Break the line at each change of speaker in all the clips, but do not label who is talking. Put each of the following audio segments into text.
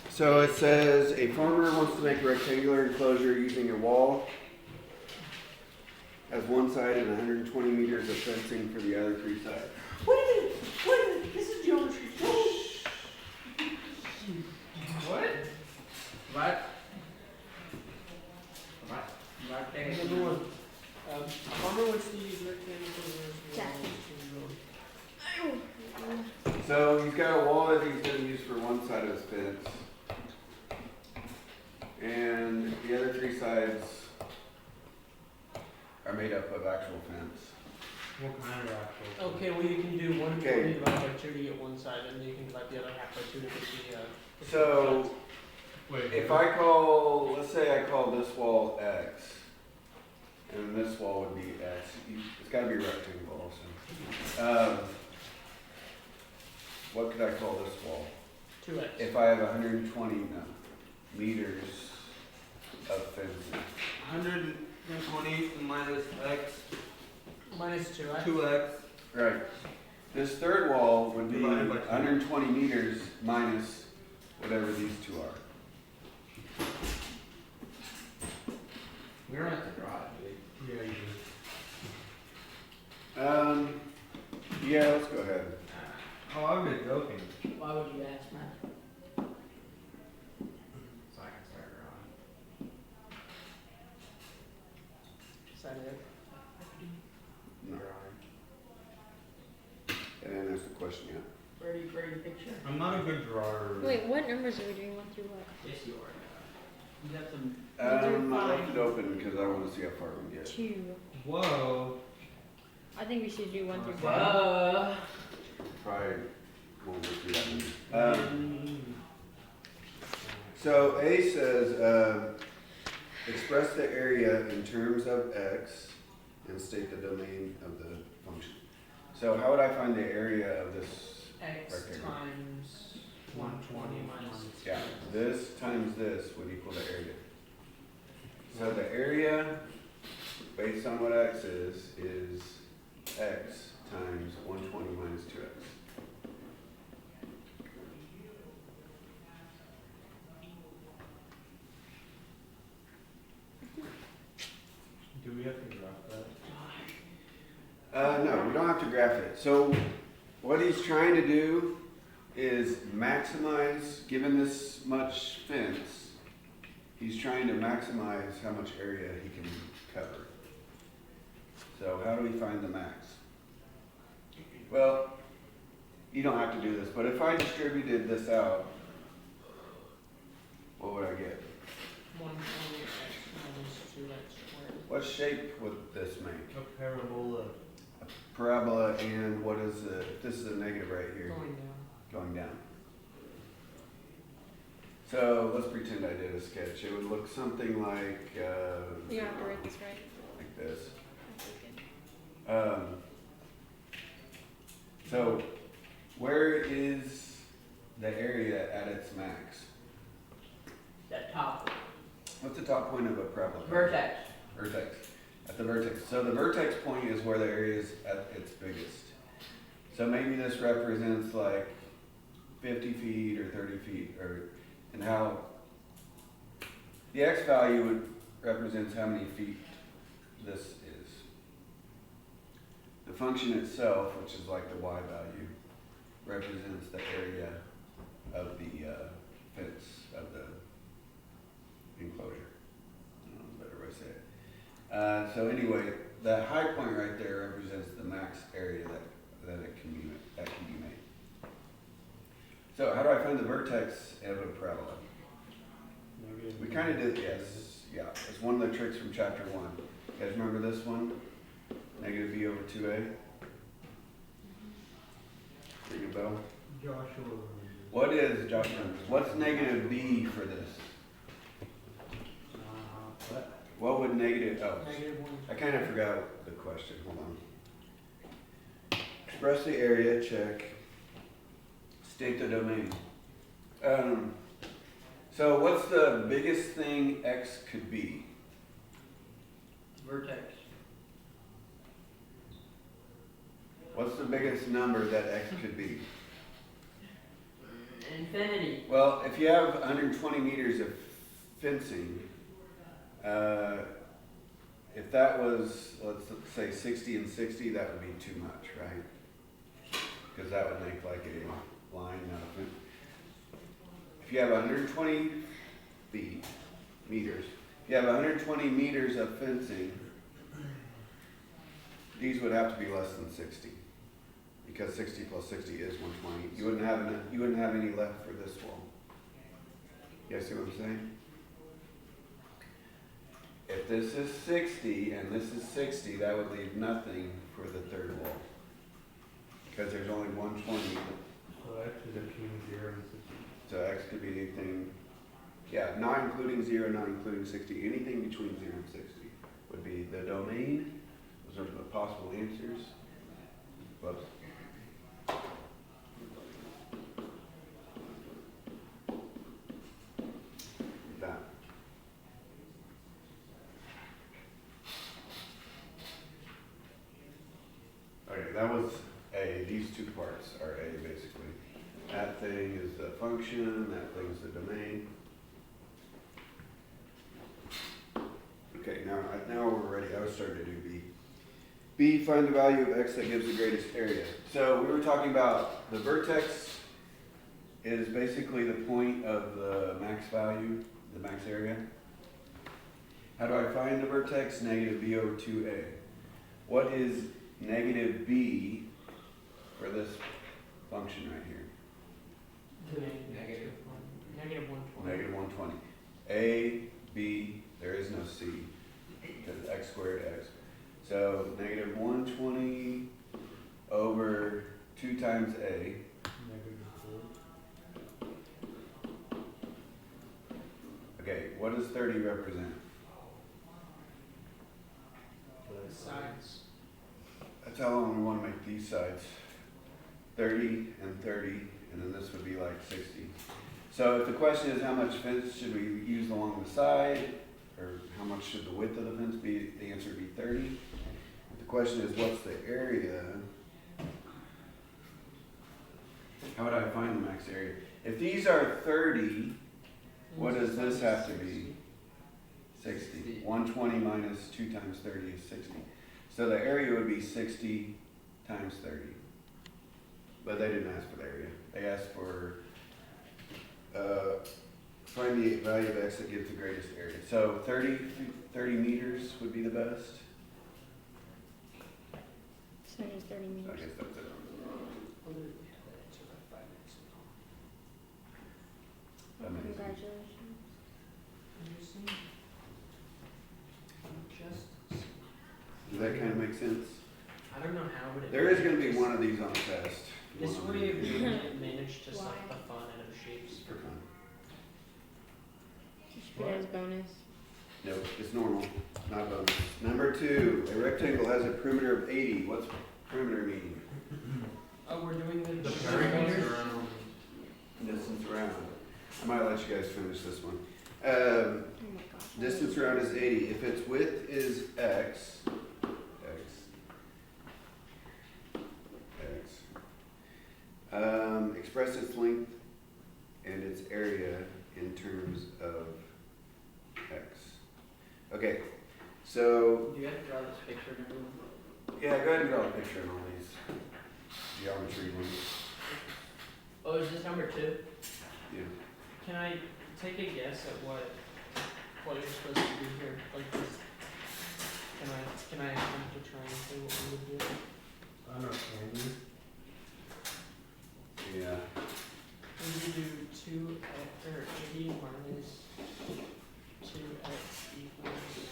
So it says a farmer wants to make a rectangular enclosure using a wall as one side and 120 meters of fencing for the other 3 sides.
Wait a minute, this is geometry.
What?
Number one. Farmer wants to use rectangular
So he's got a wall that he's going to use for one side of his fence, and the other 3 sides are made up of actual fence.
What kind of actual?
Okay, well you can do 120
Okay.
divided by 2 to get one side, and then you can divide the other half by 2 to get the
So
Wait.
if I call, let's say I call this wall X, and this wall would be X. It's got to be a rectangle also. What could I call this wall?
2x.
If I have 120 meters of fencing.
120 minus x,
Minus 2x.
2x.
Right. This third wall would be
Divided by 2.
120 meters minus whatever these 2 are.
We don't have to draw it, dude. Yeah, you do.
Yeah, let's go ahead.
Oh, I've been joking.
Why would you ask, Matt?
So I can start drawing.
Is that it?
No.
Drawing.
And then there's the question yet.
Birdie picture.
I'm not a good drawer.
Wait, what numbers are we doing? 1 through what?
Yes, you are.
You got some.
I left it open because I want to see how far we can get.
2.
Whoa.
I think we should do 1 through 5.
Probably won't work through that one. So A says, express the area in terms of X and state the domain of the function. So how would I find the area of this
X
rectangle?
times 120 minus.
Yeah, this times this would equal the area. So the area, based on what X is X times 120 minus 2X.
Do we have to graph that?
No, we don't have to graph it. So what he's trying to do is maximize, given this much fence, he's trying to maximize how much area he can cover. So how do we find the max? Well, you don't have to do this, but if I distributed this out, what would I get?
120x minus 2x squared.
What shape would this make?
A parabola.
Parabola, and what is it? This is a negative right here.
Going down.
Going down. So let's pretend I did a sketch. It would look something like
You have to write this right.
like this.
That's okay.
So where is the area at its max?
That top.
What's the top point of a parabola?
Vertex.
Vertex. At the vertex. So the vertex point is where the area is at its biggest. So maybe this represents like 50 feet or 30 feet, and how the x value represents how many feet this is. The function itself, which is like the y value, represents the area of the fence of the enclosure. I don't know the better way to say it. So anyway, that high point right there represents the max area that can be made. So how do I find the vertex of a parabola? We kind of did this. Yeah, it's one of the tricks from chapter 1. You guys remember this one? Negative b over 2a. Ring a bell.
Joshua.
What is Josh? What's negative b for this?
What?
What would negative? Oh,
Negative 1.
I kind of forgot the question. Hold on. Express the area. Check. State the domain. So what's the biggest thing x could be?
Vertex.
What's the biggest number that x could be?
Infinite. Infinity.
Well, if you have 120 meters of fencing, if that was, let's say 60 and 60, that would be too much, right? Because that would make like a line out of it. If you have 120 meters, if you have 120 meters of fencing, these would have to be less than 60. Because 60 plus 60 is 120. You wouldn't have any left for this wall. You see what I'm saying? If this is 60 and this is 60, that would leave nothing for the third wall. Because there's only 120.
So X is between 0 and 60.
So X could be anything, yeah, not including 0, not including 60. Anything between 0 and 60 would be the domain. Those are the possible answers. Whoops. That. Okay, that was A. These two parts are A, basically. That thing is the function, that thing is the domain. Okay, now we're ready. I was starting to do B. B, find the value of X that gives the greatest area. So we were talking about the vertex is basically the point of the max value, the max area. How do I find the vertex? Negative B over 2A. What is negative B for this function right here?
Negative 120.
Negative 120. A, B, there is no C, because X squared X. So negative 120 over 2 times A. Okay, what does 30 represent?
The sides.
That's how long we want to make these sides. 30 and 30, and then this would be like 60. So if the question is how much fence should we use along the side, or how much should the width of the fence be, the answer would be 30. If the question is what's the area, how would I find the max area? If these are 30, what does this have to be? 60. 120 minus 2 times 30 is 60. So the area would be 60 times 30. But they didn't ask for the area. They asked for find the value of X that gives the greatest area. So 30 meters would be the best.
So it's 30
I
meters.
guess that's it. Amazing.
Congratulations.
Does that kind of make sense?
I don't know how, but
There is going to be one of these on the test.
This
One of
way of
these.
doing it managed to suck
Why?
the fun out of shapes.
For fun.
Just put it as bonus.
No, it's normal, not bonus. Number 2, a rectangle has a perimeter of 80. What's perimeter mean?
Oh, we're doing the
Perimeters
perimeter?
around.
Distance around. I might let you guys finish this one.
Oh my gosh.
Distance around is 80. If its width is X, express its length and its area in terms of X. Okay, so,
Do you have to draw this picture and everyone?
yeah, go ahead and draw a picture on all these geometry ones.
Oh, is this number 2?
Yeah.
Can I take a guess at what you're supposed to do here? Like this? Can I attempt to try and say what we would do?
I don't know, candy.
Yeah.
We would do 2x or 80 minus 2x equals,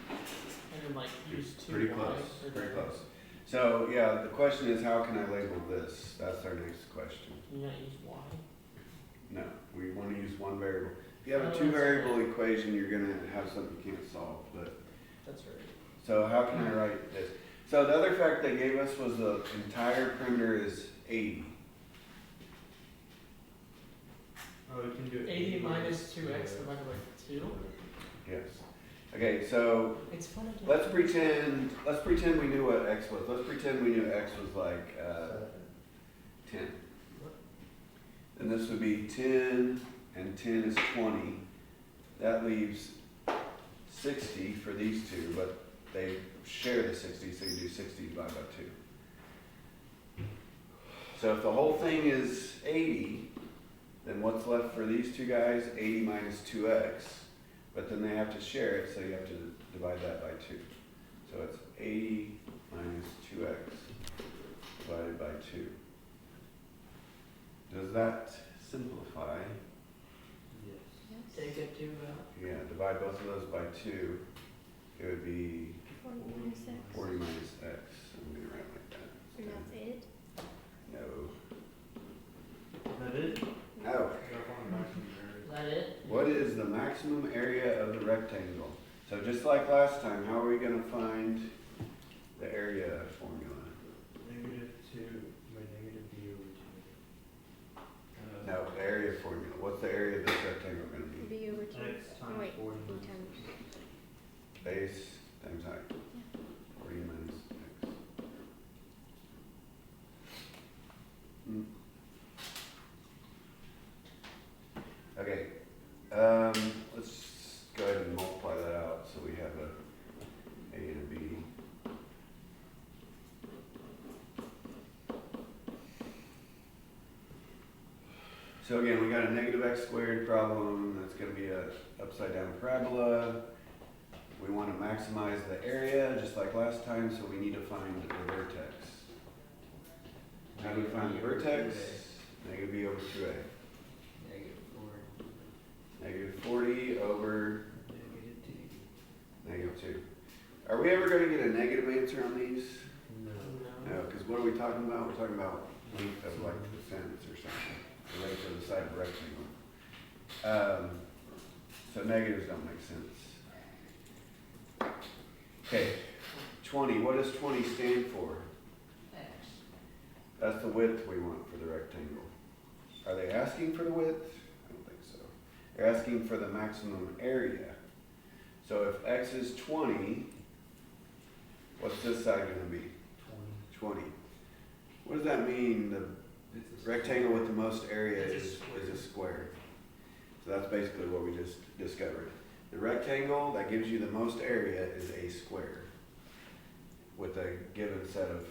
and then like use 2y.
Pretty close,
or
pretty
whatever.
close. So, yeah, the question is how can I label this? That's our next question.
Can you not use y?
No, we want to use one variable. If you have
Oh,
a
that's
2-variable equation, you're going to have something you can't solve. But
That's right.
so how can I write this? So the other fact they gave us was the entire perimeter is 80.
Oh, we can do it.
80 minus 2x divided by 2?
Yes. Okay, so
It's fun again.
let's pretend we knew what x was. Let's pretend we knew x was like 10. then this would be 10, and 10 is 20. That leaves 60 for these two, but they share the 60, so you do 60 divided by 2. So if the whole thing is 80, then what's left for these two guys? 80 minus 2x. But then they have to share it, so you have to divide that by 2. So it's 80 minus 2x divided by 2. Does that simplify?
Yes.
Take it to,
Yeah, divide both of those by 2. It would be
40 minus x.
40 minus x. I'm going to write it like that.
And that's it?
No.
Is that it?
No.
Drop on the maximum area.
is that it?
What is the maximum area of the rectangle? So just like last time, how are we going to find the area formula?
-2 by -b over 2.
No, the area formula. What's the area of this rectangle going to be?
b over 2.
X times
Wait,
40
b
minus
times.
Base times height. 40 minus x. Hmm. Okay. Let's go ahead and multiply that out so we have a and a b. So again, we got a negative x squared problem. That's going to be a upside down parabola. We want to maximize the area just like last time, so we need to find the vertex. How do we find the vertex? Negative b over 2a. Negative 40 over negative 2. Are we ever going to get a negative answer on these?
No.
No, because what are we talking about? We're talking about length of like the fence or something. The length of the side of the rectangle. So negatives don't make sense. Okay, 20. What does 20 stand for?
X.
That's the width we want for the rectangle. Are they asking for the width? I don't think so. They're asking for the maximum area. So if x is 20, what's this side going to be? 20. What does that mean? The rectangle with the most area is a square. So that's basically what we just discovered. The rectangle that gives you the most area is a square with a given set of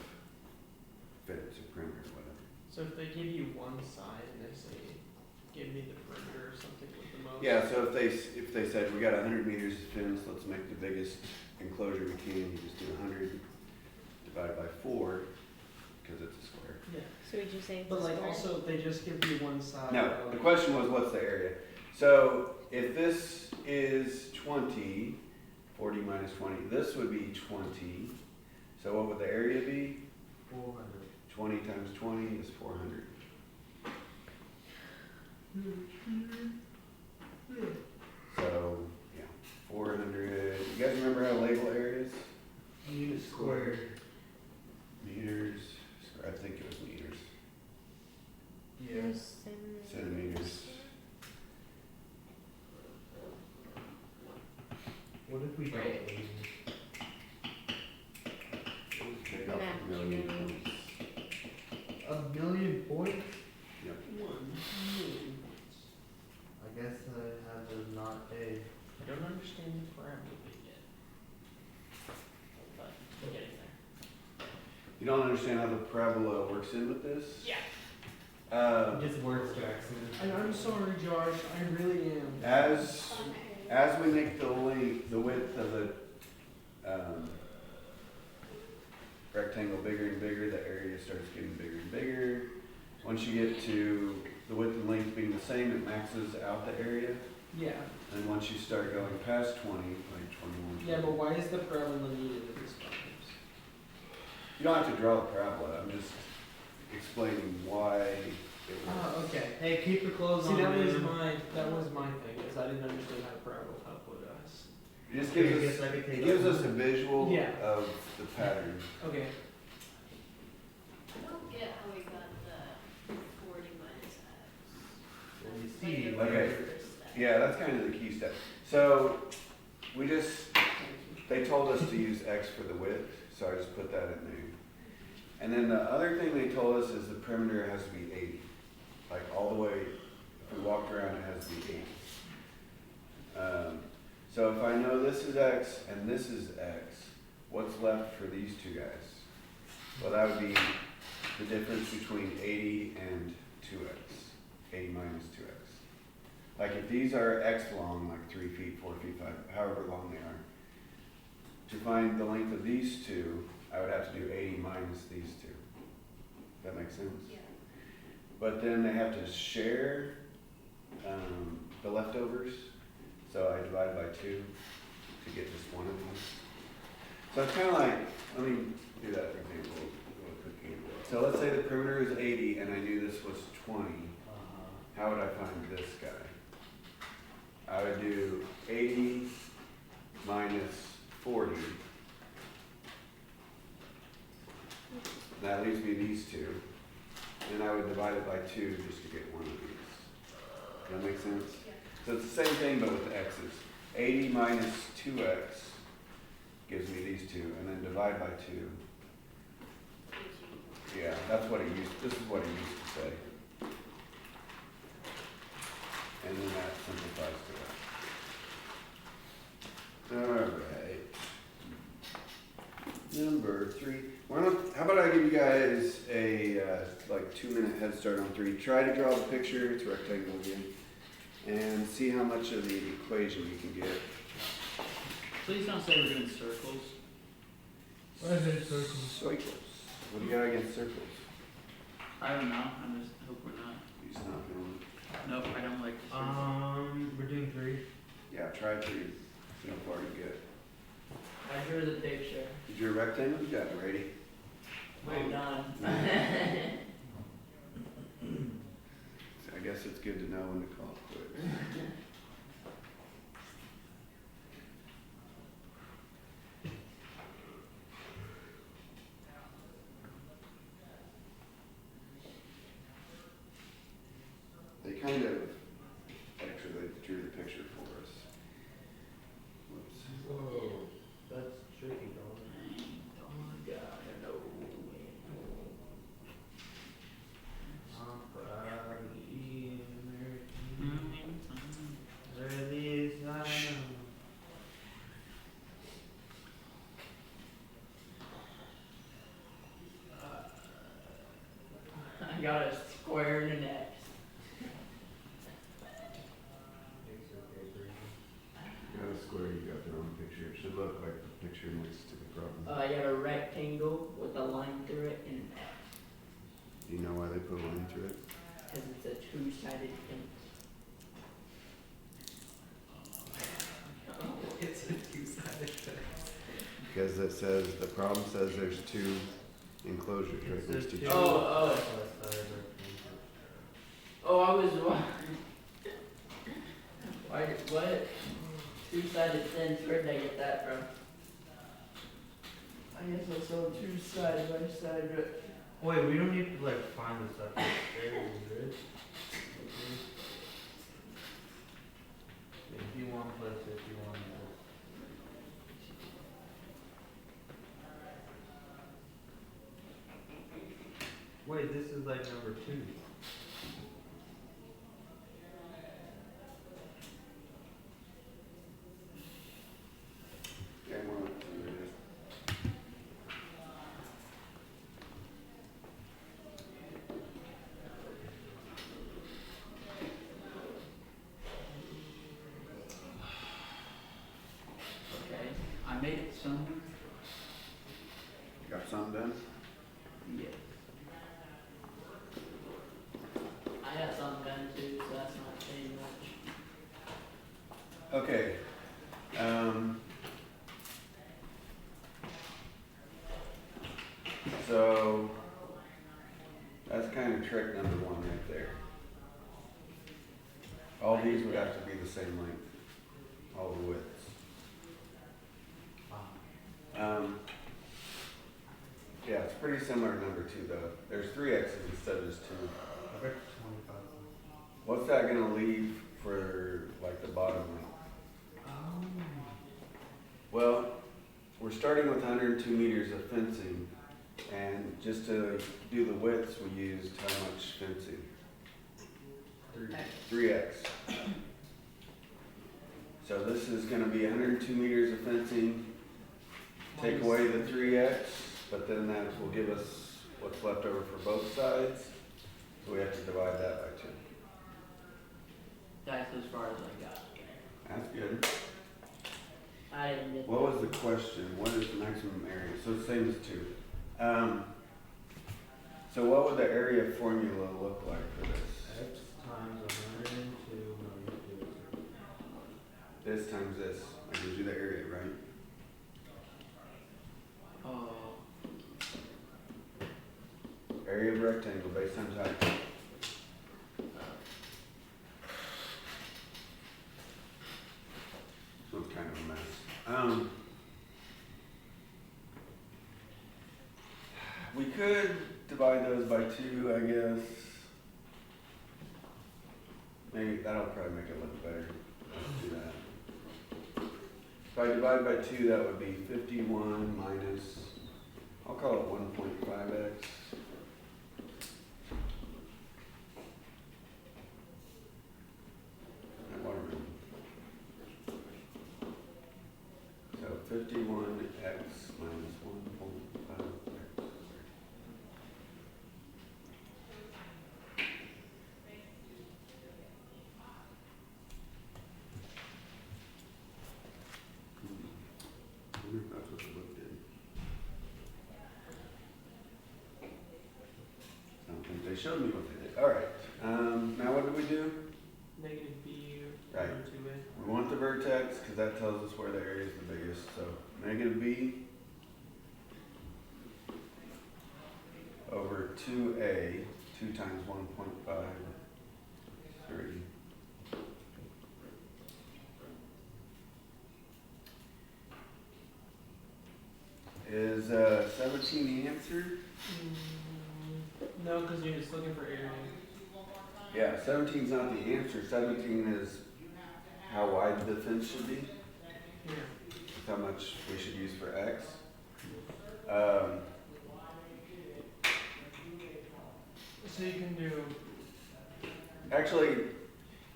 fence or perimeter or whatever.
So if they give you one side and they say, give me the perimeter or something with the most.
Yeah, so if they said we got 100 meters of fence, let's make the biggest enclosure we can. You just do 100 divided by 4 because it's a square.
Yeah.
So would you say it's
But
a
like
square?
also, they just give you one side.
No, the question was what's the area? So if this is 20, 40 minus 20, this would be 20. So what would the area be?
400.
20 times 20 is 400. So, yeah, 400. You guys remember how to label areas?
Unit squared.
Meters, I think it was meters.
Yes.
Centimeters.
What if we don't
Right.
80?
Take off
Math,
a million
you know.
points.
A million points?
Yep.
1 million.
I guess I have a not A.
I don't understand the parabola yet. But we're getting there.
You don't understand how the parabola works in with this?
Yeah.
Just words, Jackson.
And I'm sorry, Josh, I really am.
As we make the width of the rectangle bigger and bigger, the area starts getting bigger and bigger. Once you get to the width and length being the same, it maxes out the area.
Yeah.
And once you start going past 20, like 21,
Yeah, but why is the parabola needed in these problems?
you don't have to draw the parabola. I'm just explaining why it works.
Oh, okay.
Hey, keep your clothes
See,
on,
that was
man.
my thing, is I didn't understand how the parabola output us.
It just
Here,
gives
guess
us,
I could take
it gives
that
us a visual
Yeah.
of the pattern.
Okay.
I don't get how we got the 40 minus x.
Well, you
Like
see,
the
okay.
first step.
Yeah, that's kind of the key step. So we just, they told us to use x for the width, so I just put that in there. And then the other thing they told us is the perimeter has to be 80. like all the way, if we walked around, it has to be 80. So if I know this is X and this is X, what's left for these two guys? Well, that would be the difference between 80 and 2X, 80 minus 2X. Like if these are X long, like 3 feet, 4 feet, 5, however long they are, to find the length of these two, I would have to do 80 minus these two. Does that make sense?
Yeah.
But then they have to share the leftovers. So I divide by 2 to get just one of these. So it's kind of like, let me do that for example. So let's say the perimeter is 80 and I knew this was 20. How would I find this guy? I would do 80 minus 40. That leaves me these two. And I would divide it by 2 just to get one of these. Does that make sense?
Yeah.
So it's the same thing but with x's. 80 minus 2x gives me these two, and then divide by 2. Yeah, that's what he used, this is what he used to say. And then that simplifies to that. Alright. Number 3. How about I give you guys a like 2-minute head start on 3. Try to draw the picture, it's rectangle again, and see how much of the equation you can get.
Please don't say we're doing circles.
What is it, circles?
Circles. What do you got against circles?
I don't know. I just hope we're not.
You just not feeling it?
Nope, I don't like circles.
We're doing 3.
Yeah, try 3. See how far you get.
I drew the picture.
Did you a rectangle? You got it ready.
Well done.
I guess it's good to know when to call it quits. They kind of, actually, they drew the picture for us. Whoops.
Whoa, that's tricky, bro.
Oh my god, I know.
I got a square and an X.
You got a square, you got the wrong picture. It should look like the picture next to the problem.
I got a rectangle with a line through it and an X.
Do you know why they put a line through it?
Because it's a two-sided fence.
It's a two-sided fence.
Because it says, the problem says there's 2 enclosures right next to each other.
Oh, oh, I was why, what? Two-sided fence, where'd they get that from? I guess I saw 2 side by side, but
Wait, we don't need to like find the stuff there, right? If you want plus, if you want plus. Wait, this is like number 2.
Yeah, more like 2 it is.
Okay, I made it somewhere.
You got something done?
Yes.
I got something done too, so that's not saying much.
Okay. So that's kind of trick number 1 right there. All these would have to be the same length, all the widths. Yeah, it's pretty similar to number 2 though. There's 3 x's instead of just 2.
I bet 25.
What's that gonna leave for like the bottom length? Well, we're starting with 102 meters of fencing, and just to do the widths, we used how much fencing?
3.
X.
3x. So this is gonna be 102 meters of fencing, take away the 3x, but then that will give us what's left over for both sides. So we have to divide that by 2.
That's as far as I got.
That's good.
I didn't get
What was the question? What is the maximum area? So it's the same as 2. So what would the area formula look like for this?
X times 102 minus 2.
This times this. That gives you the area, right? Area of rectangle, base times height. So it's kind of a mess. We could divide those by 2, I guess. Maybe that'll probably make it look better. Let's do that. If I divide by 2, that would be 51 minus, I'll call it 1.5x. That watermelon. So 51x minus 1.5x. I wonder if that's what the book did. I don't think they showed me what they did. All right. Now what do we do?
Negative B
Right.
over 2A.
We want the vertex because that tells us where the area is the biggest. So negative b over 2a, 2 times 1.5, 3. Is 17 the answer?
No, because you're just looking for area.
Yeah, 17 is not the answer. 17 is how wide the fence should be.
Yeah.
How much we should use for x.
So you can do.
Actually,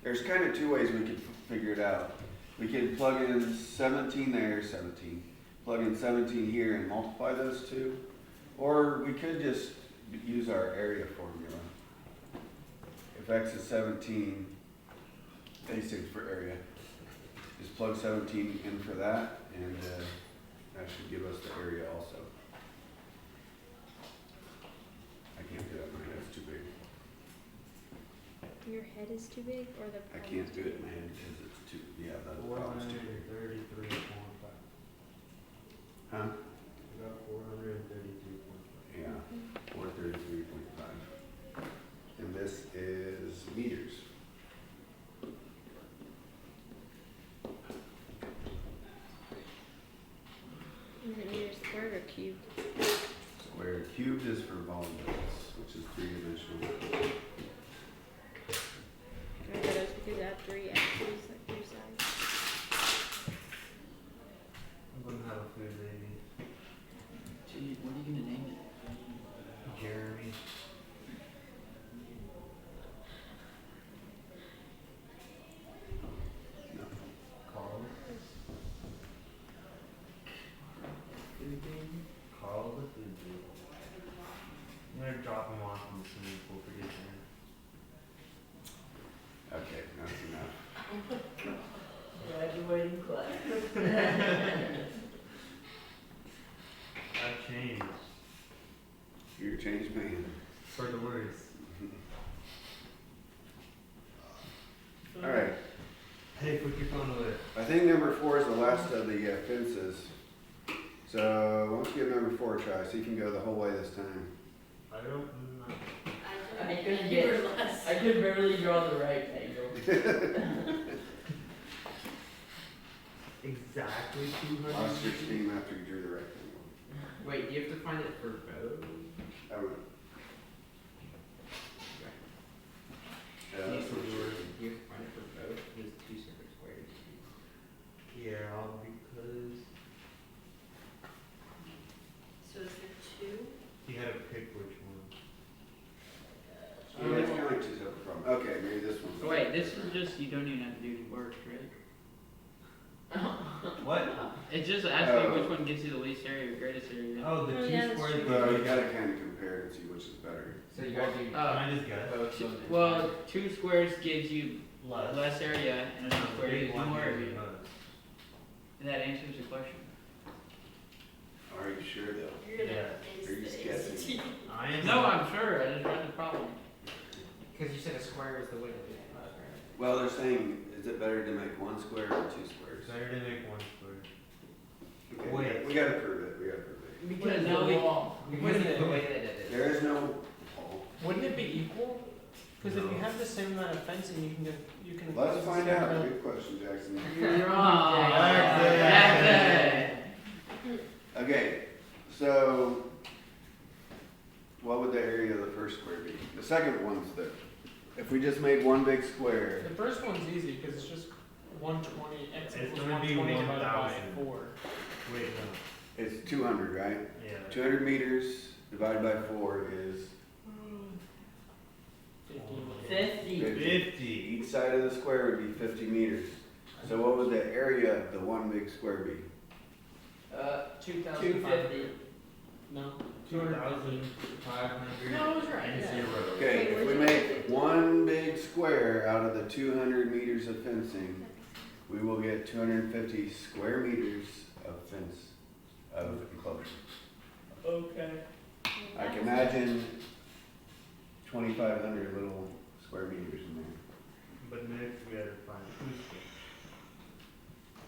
there's kind of 2 ways we could figure it out. We could plug in 17 there, 17. Plug in 17 here and multiply those 2. Or we could just use our area formula. If x is 17, A stands for area. Just plug 17 in for that, and that should give us the area also. I can't do that in my head, it's too big.
Your head is too big, or the.
I can't do it in my head because it's too, yeah, the problem's too big.
433.5.
Huh?
We got 432.5.
Yeah, 433.5. And this is meters.
Is it meters squared or cubed?
Square cubed is for volumes, which is 3-dimensional.
Remember those, we do that 3 axes, like 3 sides.
I'm gonna have a food baby.
Gee, what are you gonna name it?
Jeremy.
No.
Carl.
Food baby?
Carl the food baby. I'm gonna drop him off in the swimming pool for dinner.
Okay, that's enough.
Graduating class.
I've changed.
You're a changed man.
For the worse.
All right.
Hey, put your phone away.
I think number 4 is the last of the fences. So why don't you give number 4 a try, so you can go the whole way this time.
I don't know.
I
I
couldn't
you
get-
were less.
I could barely draw the right angle.
Exactly 200.
Lost your steam after you drew the rectangle.
Wait, you have to find it for both?
I would. Yeah, that's what
You
you're-
have to find it for both? There's 2 separate squares. Yeah, because
So is there 2?
you had to pick which one.
Yeah, it's kind of like 2 separate problems. Okay, maybe this one's
It's just asking which one gives you the least area or greatest area.
Oh, the
Oh,
two
yeah, that's
squares.
true.
Well, you gotta kind of compare and see which is better.
So you gotta do.
Oh.
Can I just guess?
Well, 2 squares gives you
Less.
less area, and
No,
1 square
big
gives you
one
more
gives you
area.
most.
And that answers the question.
Are you sure though?
You're gonna
Yeah.
ace
Are you
the
sketching?
ACT.
I am.
No, I'm sure. I just read the problem.
Because you said a square is the width.
Well, they're saying, is it better to make 1 square or 2 squares?
Better to make one square.
Okay,
Wait.
we gotta prove it, we gotta prove it.
Because
no,
the
we-
wall.
Wait a minute.
The way that it is.
There is no hole.
Wouldn't it be equal? Because if
No.
you have the same amount of fencing, you can.
Let's find out.
Yeah.
Good question, Jackson.
You're wrong.
Jackson.
Okay, so what would the area of the first square be? The second one's the, if we just made one big square,
The first one's easy because it's just 120. X
It's
equals
gonna be
120 divided by
1,000.
4.
Wait, no.
it's 200, right?
Yeah.
200 meters divided by 4 is
50.
50.
Each side of the square would be 50 meters. So what would the area of the one big square be?
2,500. No.
2,500.
No, I was right,
And
yeah.
0.
Okay, if we make one big square out of the 200 meters of fencing, we will get 250 square meters of fence, of enclosure.
Okay.
Like imagine 2,500 little square meters in there.
But next we had to find two squares.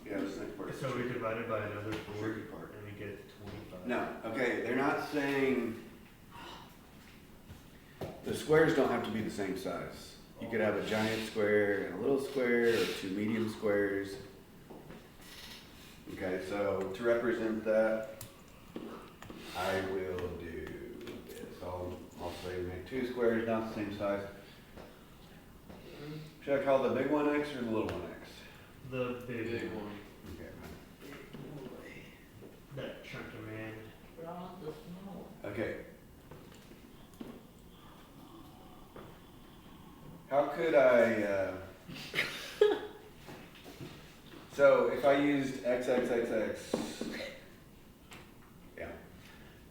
Yeah, this next part. is
So we
tricky.
divide it by another 4
Tricky part.
and we get 25.
No, okay, they're not saying, the squares don't have to be the same size. You could have a giant square and a little square, or 2 medium squares. Okay, so to represent that, I will do this. I'll say make 2 squares, not the same size. Should I call the big one X or the little one X?
The big one.
Okay.
That chunky man.
Okay. How could I, so if I used XXXX, yeah.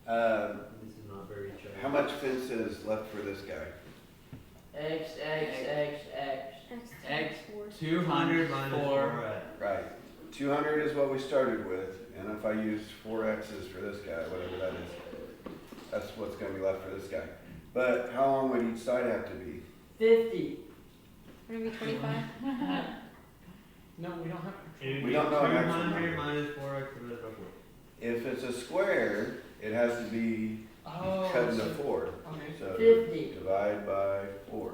This is not very chunky.
How much fence is left for this guy?
X, X, X, X. X.
200 minus 4.
Right. 200 is what we started with, and if I used 4 X's for this guy, whatever that is, that's what's gonna be left for this guy. But how long would each side have to be?
50.
Maybe 25?
No, we don't have.
It'd
We
be
don't know an actual
200
number.
minus 4x divided by 4.
If it's a square, it has to be
Oh.
cut into
so-
4.
Okay.
So
50.
divide by 4.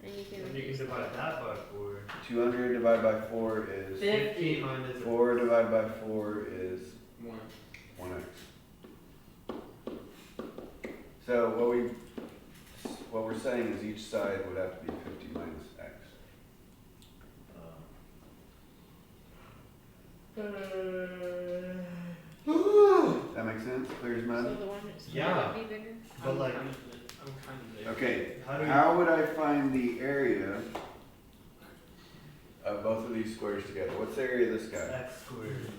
And you can
And you can
reduce
divide that by 4.
200 divided by 4 is
50.
minus
4 divided by 4 is
1.
1x. So what we're saying is each side would have to be 50 minus x. That makes sense? Clear as
So
mud?
the one that's
Yeah.
would be bigger?
But like,
I'm kind of there.
Okay,
how do we?
how would I find the area of both of these squares together? What's the area of this guy?
X squared.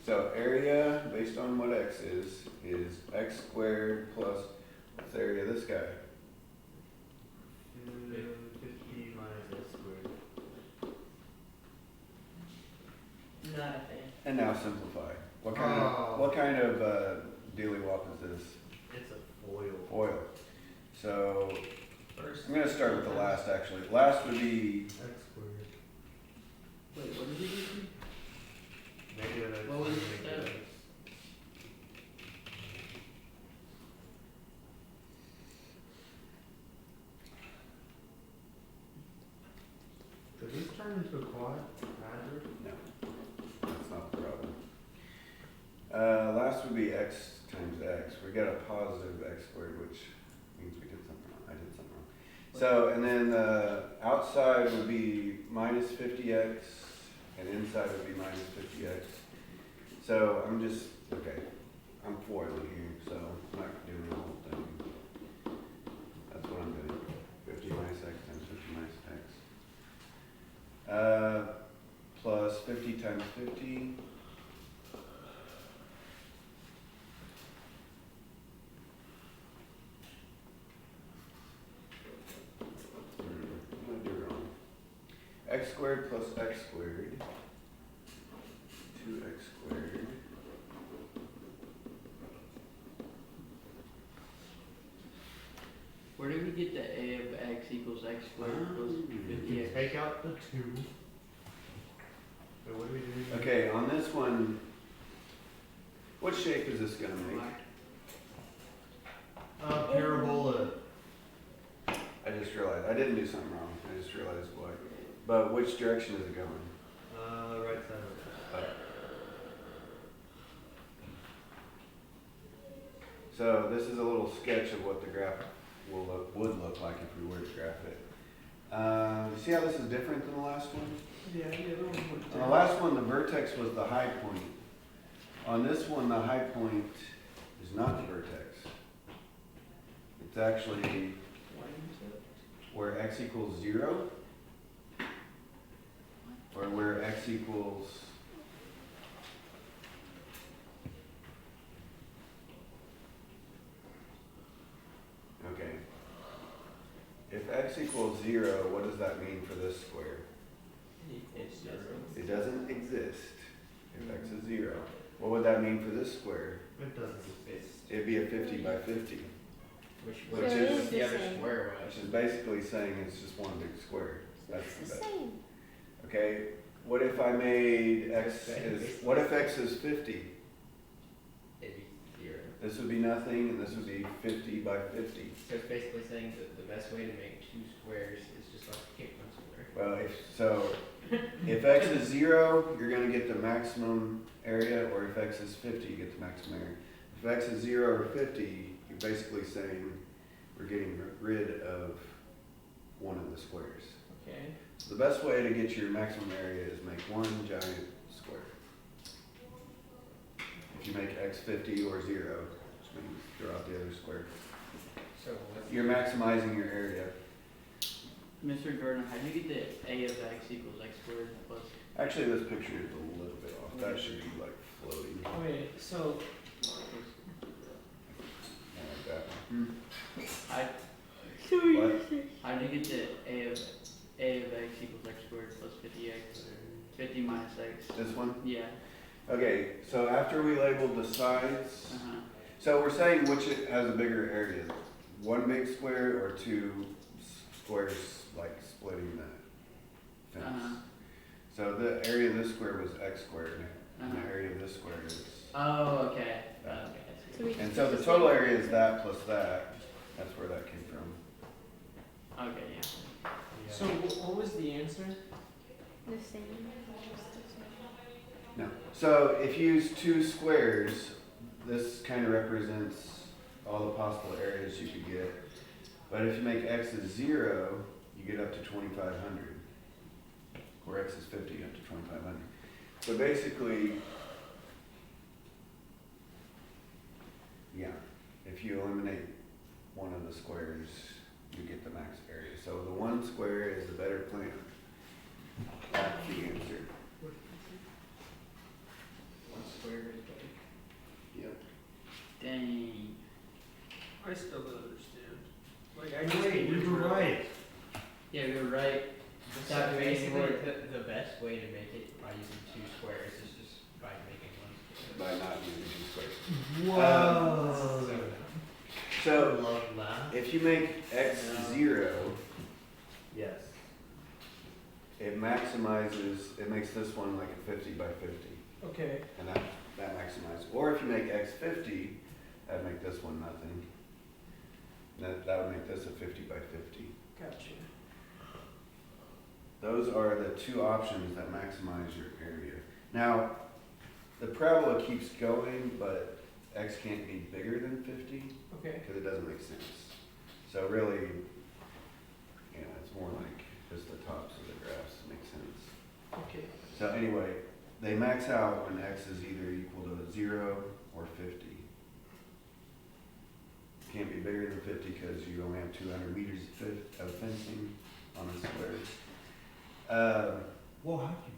So area, based on what x is x squared plus, what's the area of this guy?
50 minus x squared.
Nothing.
And now simplify. What
Oh.
kind of dealy-wop is this?
It's a foil.
Foil. So
First.
I'm gonna start with the last actually. Last would be
X squared.
Wait, what did you do?
Negative x
What was
negative
that?
x. Could this turn into a quad? Azure?
no. That's not the problem. Last would be x times x. We got a positive x squared, which means we did something wrong. I did something wrong. So and then outside would be minus 50x, and inside would be minus 50x. So I'm just okay. I'm foiling here, so I'm not doing the whole thing. That's what I'm doing. 50 minus x times 50 minus x. Plus plus 50 times 50. I'm gonna do it wrong. X squared plus x squared, 2x squared.
Where do we get the a of x equals x squared plus
You
50x?
take out the 2. So what do we do?
Okay, on this one, what shape is this gonna make?
Parabola.
I just realized, I didn't do something wrong, I just realized what. But which direction is it going?
Right side
Up. So this is a little sketch of what the graph would look like if we were to graph it. See how this is different than the last one?
Yeah, the other one would.
On the last one, the vertex was the high point. On this one, the high point is not the vertex. It's actually where x equals 0, or where x equals okay. If x equals 0, what does that mean for this square? It doesn't exist if x is 0. What would that mean for this square?
It doesn't exist.
It'd be a 50 by 50,
Which
So
which
it
is
is
the
the
other
same.
square
which
was.
is basically saying it's just one big square. That's
It's
the
the
best.
same.
Okay, what if I made x is, what if x is 50?
It'd be 0.
This would be nothing, and this would be 50 by 50.
So it's basically saying that the best way to make 2 squares is just like take one square.
Well, if x is 0, you're gonna get the maximum area, or if x is 50, you get the maximum area. If x is 0 or 50, you're basically saying we're getting rid of one of the squares.
Okay.
So the best way to get your maximum area is make one giant square. If you make x 50 or 0, which means throw out the other square.
So what's
You're maximizing your area.
Mr. Gardner, how do you get the a of x equals x squared plus?
Actually, this picture is a little bit off. That should be like floating.
Okay, so
More like that.
I,
What?
how do you get the a of x equals x squared plus 50x? 50 minus x.
This one?
Yeah.
Okay, so after we labeled the sides,
Uh-huh.
so we're saying which it has a bigger area, one big square or two squares like splitting the fence.
Uh-huh.
So the area of this square was x squared, and the
Uh-huh.
area of this square is
Oh, okay.
that.
Okay, I see.
So we
And
just
so
do
the
the
total
same.
area is that plus that. That's where that came from.
Okay, yeah.
so what was the answer?
The same.
No. So if you use two squares, this kind of represents all the possible areas you could get. But if you make x is 0, you get up to 2,500. Or x is 50, up to 2,500. So basically, yeah, if you eliminate one of the squares, you get the max area. So the one square is the better plan. That's the answer.
one square is better?
Yep.
Dang.
I still don't understand. Like I just
Wait, you were right.
Yeah, we were right.
So
Without doing any
basically,
work.
the best way to make it by using 2 squares is just by making one square.
By not using two squares.
Whoa.
So
love that.
if you make x 0,
Yes.
it maximizes, it makes this one like a 50 by 50.
okay.
And that maximizes. Or if you make x 50, that'd make this one nothing. That would make this a 50 by 50.
Gotcha.
Those are the two options that maximize your area. Now, the parabola keeps going, but x can't be bigger than 50
Okay.
because it doesn't make sense. So really, yeah, it's more like just the tops of the graphs make sense.
Okay.
So anyway, they max out when x is either equal to 0 or 50. Can't be bigger than 50 because you only have 200 meters of fencing on a square.
Well, how do you?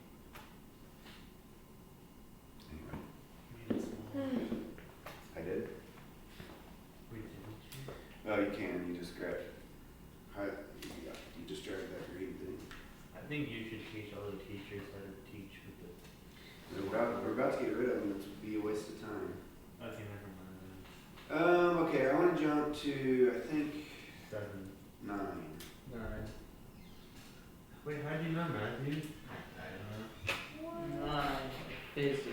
should teach all the teachers how to teach with the.
We're about to get rid of them. It would be a waste of time.
Okay, never mind then.
Okay, I want to jump to, I think,
7.
9.
9. Wait, how'd you know, Matthew? I don't know.
9. Physics.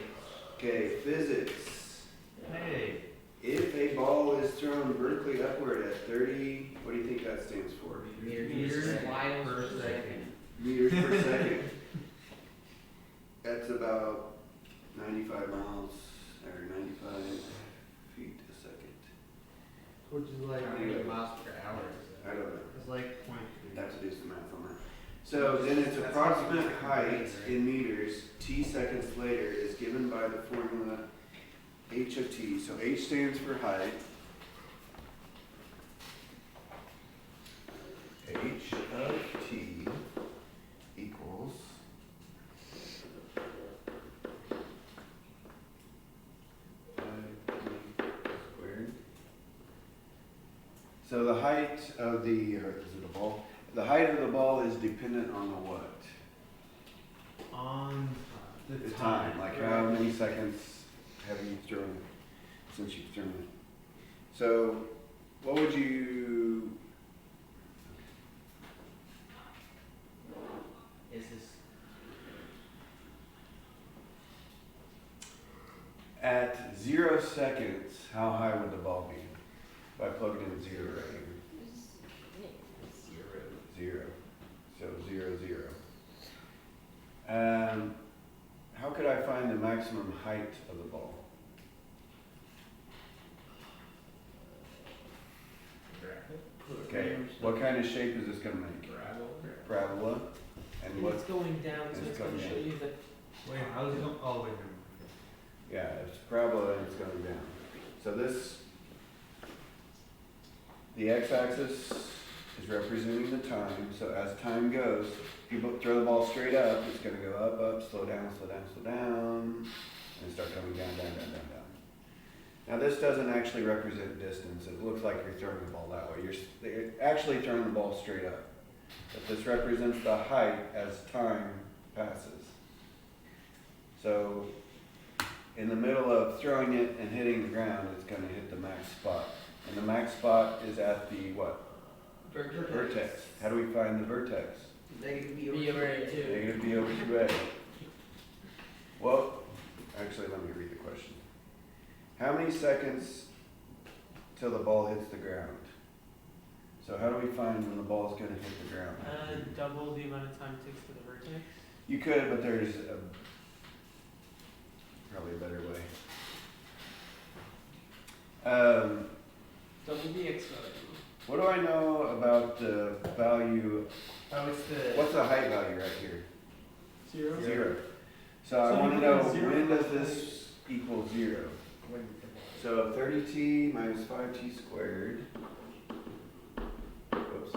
Okay, physics.
Hey.
If a ball is thrown vertically upward at 30, what do you think that stands for?
Meters miles per second.
Meters per second. That's about 95 miles, or 95 feet a second.
Which is like.
How many
miles per hour is
I don't know.
It's like 0.3.
Have to do some math on that. So then its approximate height in meters, t seconds later, is given by the formula h of t. So h stands for height. H of t equals squared. So the height of the, or is it a ball? The height of the ball is dependent on the what?
On
The time. Like how many seconds have you thrown since you've thrown it? So what would you?
Is this.
At 0 seconds, how high would the ball be? If I plug it in 0 right here. 0. So 0, 0. How could I find the maximum height of the ball? Okay, what kind of shape is this going to make? Parabola. And
And
what?
it's going down, so
it's
it's gonna
going
show
down.
you that.
Wait, how's it going? Oh, wait, never mind.
Yeah, it's parabola and it's going down. So this, the x-axis is representing the time. So as time goes, if you throw the ball straight up, it's going to go up, up, slow down, slow down, slow down, and start coming down, down, down, down, down. Now this doesn't actually represent distance. It looks like you're throwing the ball that way. You're actually throwing the ball straight up. But this represents the height as time passes. So in the middle of throwing it and hitting the ground, it's going to hit the max spot. And the max spot is at the what? Vertex. How do we find the vertex?
Negative B over 2.
Negative b over 2a. Well, actually, let me read the question. How many seconds till the ball hits the ground? So how do we find when the ball is going to hit the ground?
Double the amount of time it takes to the vertex.
You could, but there's probably a better way.
Double the x value.
What do I know about the value?
Oh, it's the.
What's the height value right here?
0.
0. So I
So
want to
you
know,
put 0
when does
for
this equal 0? So 30t minus 5t squared. Whoops.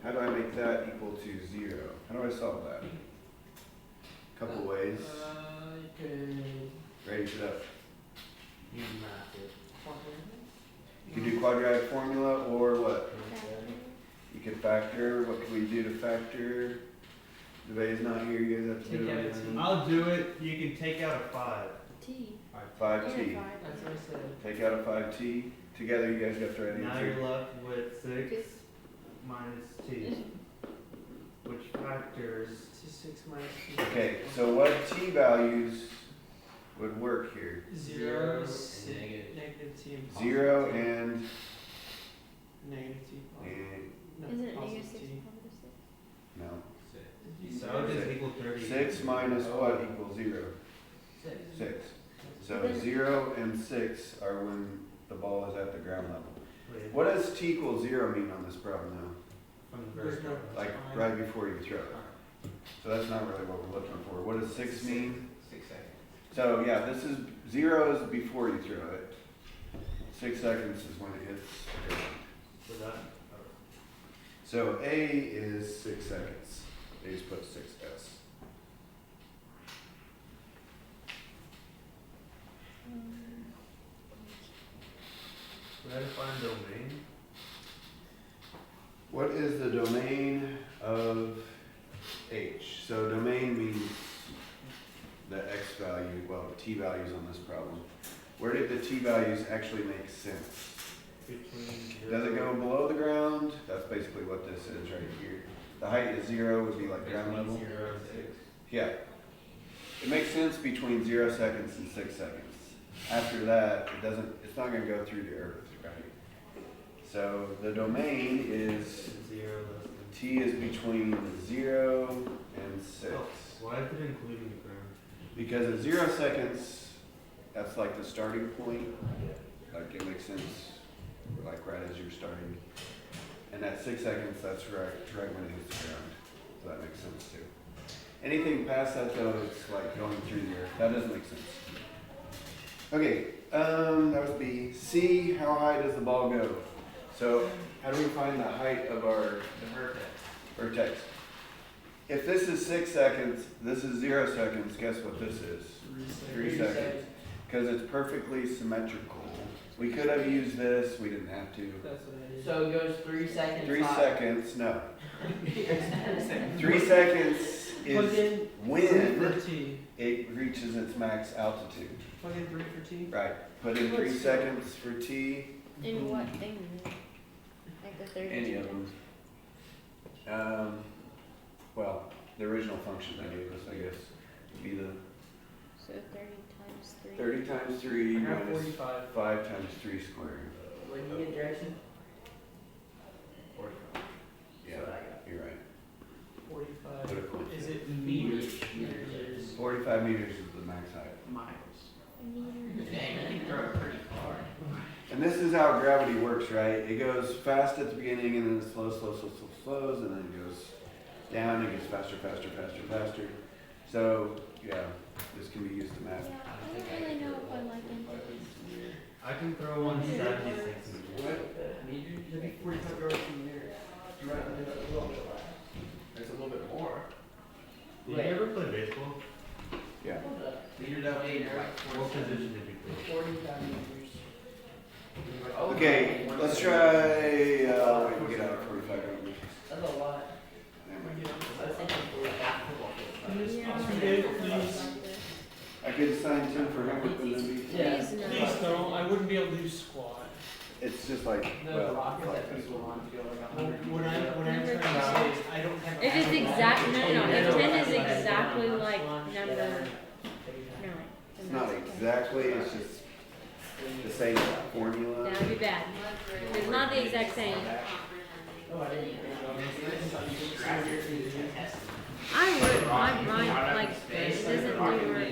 How do I make that equal to 0? How do I solve that? Couple ways.
You could
Raise it up.
You math it.
You can do quadratic formula or what? You could factor. What can we do to factor? Debate is not here. You guys have to do
Take out a
it.
t.
I'll do it. You can take out a 5.
T.
5t.
That's what I said.
Take out a 5t. Together, you guys got the right
Now
answer.
you're left with 6 minus t, which factors.
It's 6 minus 2.
Okay, so what t values would work here?
0,
and
si-
negative.
negative t and positive
0
t.
and
Negative t, positive. No,
Isn't it
positive
negative 6
t.
positive 6?
no.
Did you
So
say-
it is equal 30.
6 minus what equals 0? 6. So 0 and 6 are when the ball is at the ground level.
Wait,
What does t equals 0 mean on this problem now?
from the
There's
very
no-
top.
Like
fine.
right before you throw it. So that's not really what we're looking for. What does 6 mean?
6 seconds.
So yeah, this is 0 is before you throw it. 6 seconds is when it hits the ground.
So that.
So A is 6 seconds. They just put 6s.
Where to find domain?
What is the domain of H. So domain means the x value, well, the t values on this problem. Where did the t values actually make sense? Does it go below the ground? That's basically what this is right here. The height is 0 would be like ground level.
0 and 6.
Yeah. It makes sense between 0 seconds and 6 seconds. After that, it's not gonna go through the earth, right? So the domain is,
0 less than.
t is between 0 and 6.
Oh, why is it including the ground?
Because at 0 seconds, that's like the starting point. Like it makes sense, like right as you're starting. And at 6 seconds, that's right when it hits the ground. So that makes sense too. Anything past that though, it's like going through the earth. That doesn't make sense. Okay, that was B. C, how high does the ball go? So how do we find the height of our vertex? If this is 6 seconds, this is 0 seconds, guess what this is? 3 seconds. Because it's perfectly symmetrical. We could have used this, we didn't have to.
That's what I did.
So it goes 3 seconds.
3
high.
seconds, no. 3 seconds
Plug
is
in 3
when
for T.
it reaches its max altitude.
Plug in 3 for T.
Right. Put in 3 seconds for T.
In what thing? Like the third.
Any of them. Well, the original function they gave us, I guess, would be the
So 30 times 3.
30 times 3
I got
minus
45.
5 times 3 squared.
What do you get, Jackson?
45.
Yeah,
That's what I got.
you're right.
45.
Put it close.
Is it meters? Meters.
45 meters is the max height.
Miles.
Meter.
Dang, I can throw it pretty far.
And this is how gravity works, right? It goes fast at the beginning and then it slows, and then it goes down and gets faster. So, yeah, this can be used to map.
Yeah, I don't really know if I like it.
I can throw 176 meters.
What? Meters? It'd be 45 yards from there. You're right, a little bit less. There's a little bit more.
Did you ever play baseball?
Yeah.
Meters out there.
What position did you play?
45 meters.
Okay, let's try, wait, we'll get out of 45 meters.
That's a lot. I was thinking 45 football field.
Yeah.
Please.
I could assign 10 for him, but then
Yeah.
Please no.
Please don't, I wouldn't be able to do squat.
it's just like,
The
well,
rockets
like
that
this
people
one.
want to go like
Well,
100.
what I'm trying to say is, I don't have.
If it's exact, no. If 10 is exactly like number. No.
It's not exactly, it's just the same formula.
That would be bad. If it's not the exact same.
Oh, I didn't even
I would, my mind likes this. It doesn't do work.